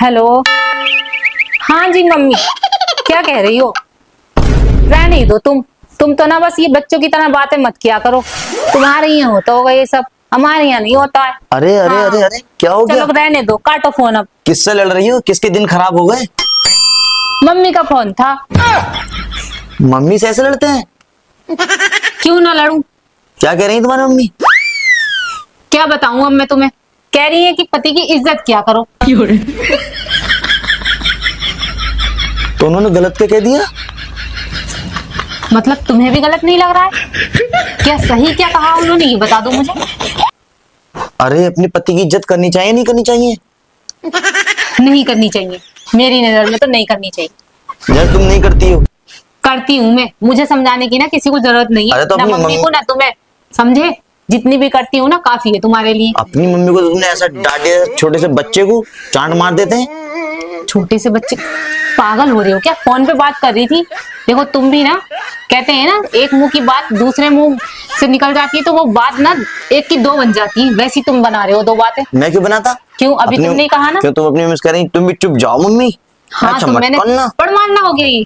Hello. हाँ जी mummy, क्या कह रही हो? रहने ही दो तुम तो ना बस ये बच्चों की तरह बातें मत किया करो। तुम्हारे यहाँ होता होगा ये सब, हमारे यहाँ नहीं होता है। अरे अरे हाँ, अरे अरे क्या हो चलो गया? रहने दो, काटो फोन अब। किससे लड़ रही हो? किसके दिन खराब हो गए? मम्मी का फोन था। मम्मी से ऐसे लड़ते हैं? क्यों ना लड़ूं? क्या कह रही है तुम्हारी मम्मी? क्या बताऊं अब मैं तुम्हें। कह रही है कि पति की इज्जत किया करो। तो उन्होंने गलत क्या कह दिया? मतलब तुम्हें भी गलत नहीं लग रहा है? क्या सही क्या कहा उन्होंने, ये बता दो मुझे। अरे अपने पति की इज्जत करनी चाहिए नहीं करनी चाहिए? नहीं करनी चाहिए, मेरी नजर में तो नहीं करनी चाहिए। यार तुम नहीं करती हो। करती हूँ मैं, मुझे समझाने की ना किसी को जरूरत नहीं है। अरे तो ना अपनी मम्मी को ना तुम्हें। समझे? जितनी भी करती हूँ ना काफी है तुम्हारे लिए। अपनी मम्मी को तो तुमने ऐसा डांट दिया, छोटे से बच्चे को चांट मार देते हैं। छोटे से बच्चे? पागल हो रहे हो क्या? फोन पे बात कर रही थी। देखो तुम भी ना, कहते हैं ना एक मुंह की बात दूसरे मुंह से निकल जाती है तो वो बात ना एक की दो बन जाती है। वैसी तुम बना रहे हो दो बातें। मैं क्यों बनाता? क्यों? अभी तुमने ही कहा ना। क्यों तुम अपनी मिस कर रही? तुम भी चुप जाओ मम्मी। हाँ अच्छा तो मत मैंने करना। पड़ मारना हो गया ये।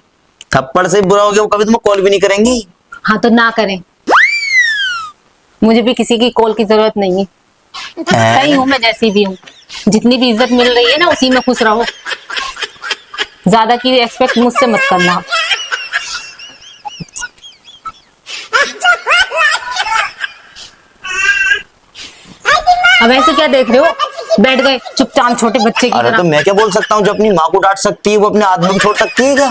थप्पड़ से बुरा हो गया वो कभी तुम्हें कॉल भी नहीं करेंगी। हाँ तो ना करें, मुझे भी किसी की कॉल की जरूरत नहीं है। सही हूँ मैं जैसी भी हूँ। जितनी भी इज्जत मिल रही है ना उसी में खुश रहो। ज्यादा की एक्सपेक्ट मुझसे मत करना। अब ऐसे क्या देख रहे हो? बैठ गए चुपचाप छोटे बच्चे की अरे तो तरह। मैं क्या बोल सकता हूँ? जो अपनी माँ को डांट सकती है वो अपने आदमी को छोड़ सकती है क्या?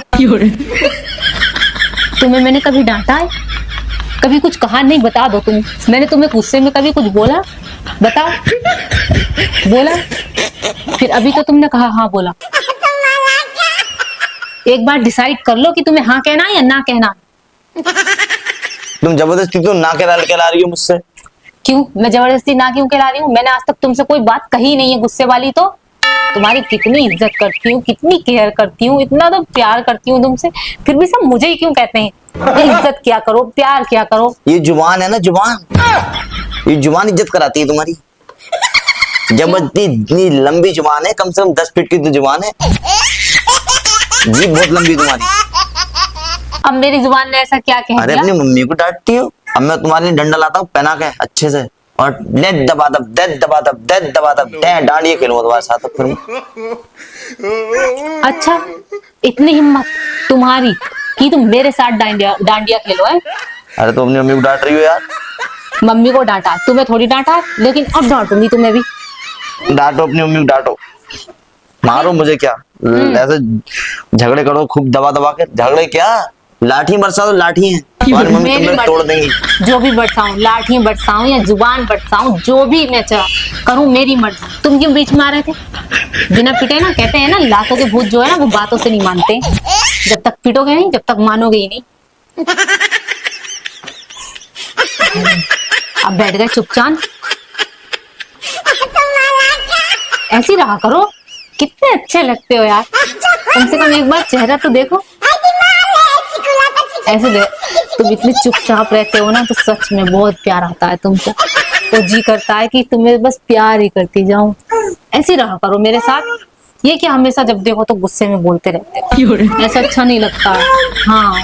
तुम्हें मैंने कभी डांटा है? कभी कुछ कहा नहीं? बता दो तुम। मैंने तुम्हें गुस्से में कभी कुछ बोला? बताओ। बोला? फिर अभी तो तुमने कहा हाँ बोला। एक बार डिसाइड कर लो कि तुम्हें हाँ कहना है या ना कहना। तुम जबरदस्ती तो ना कहला रही हो मुझसे। क्यों? मैं जबरदस्ती ना क्यों कहला रही हूँ? मैंने आज तक तुमसे कोई बात कही नहीं है गुस्से वाली। तो तुम्हारी कितनी इज्जत करती हूँ, कितनी केयर करती हूँ, इतना तो प्यार करती हूँ तुमसे, फिर भी सब मुझे ही क्यों कहते हैं? इज्जत क्या करो, प्यार क्या करो। ये जुबान है ना, जुबान, ये जुबान इज्जत कराती है तुम्हारी। जबरदस्ती इतनी लंबी जुबान है, कम से कम 10 फीट की तो जुबान है। जीभ बहुत लंबी तुम्हारी। अब मेरी जुबान ने ऐसा क्या कह अरे दिया? अपनी मम्मी को डांटती हो। अब मैं तुम्हारे लिए डंडा लाता हूँ पहना के अच्छे से, और दे दबा दब दे दबा दब दे दबा दब दे डांडिया खेलूंगा तुम्हारे साथ अब फिर मैं। अच्छा, इतनी हिम्मत तुम्हारी कि तुम मेरे साथ डांडिया डांडिया खेलो है? अरे तो अपनी मम्मी को डांट रही हो यार। मम्मी को डांटा, तुम्हें थोड़ी डांटा, लेकिन अब डांटूंगी तुम्हें भी। डांटो अपनी मम्मी को, डांटो, मारो मुझे क्या, ऐसे झगड़े करो खूब दबा दबा के। झगड़े क्या, लाठी बरसा दो, लाठी है तुम्हारी मम्मी मेरी तुम्हें तोड़ देंगी। जो भी बरसाऊं, लाठी बरसाऊं या जुबान बरसाऊं, जो भी मैं करूं मेरी मर्जी। तुम क्यों बीच में आ रहे थे? बिना पिटे ना, कहते हैं ना लातों के भूत जो है ना वो बातों से नहीं मानते। जब तक पिटोगे नहीं जब तक मानोगे ही नहीं। अब बैठ गए चुपचाप। ऐसी रहा करो, कितने अच्छे लगते हो यार। कम से कम एक बार चेहरा तो देखो। ऐसे दे, तुम इतने चुपचाप रहते हो ना तो सच में बहुत प्यार आता है तुमको। तो जी करता है कि तुम्हें बस प्यार ही करती जाऊं। ऐसी रहा करो मेरे साथ। ये कि हमेशा जब देखो तो गुस्से में बोलते रहते हो, ऐसा अच्छा नहीं लगता। हाँ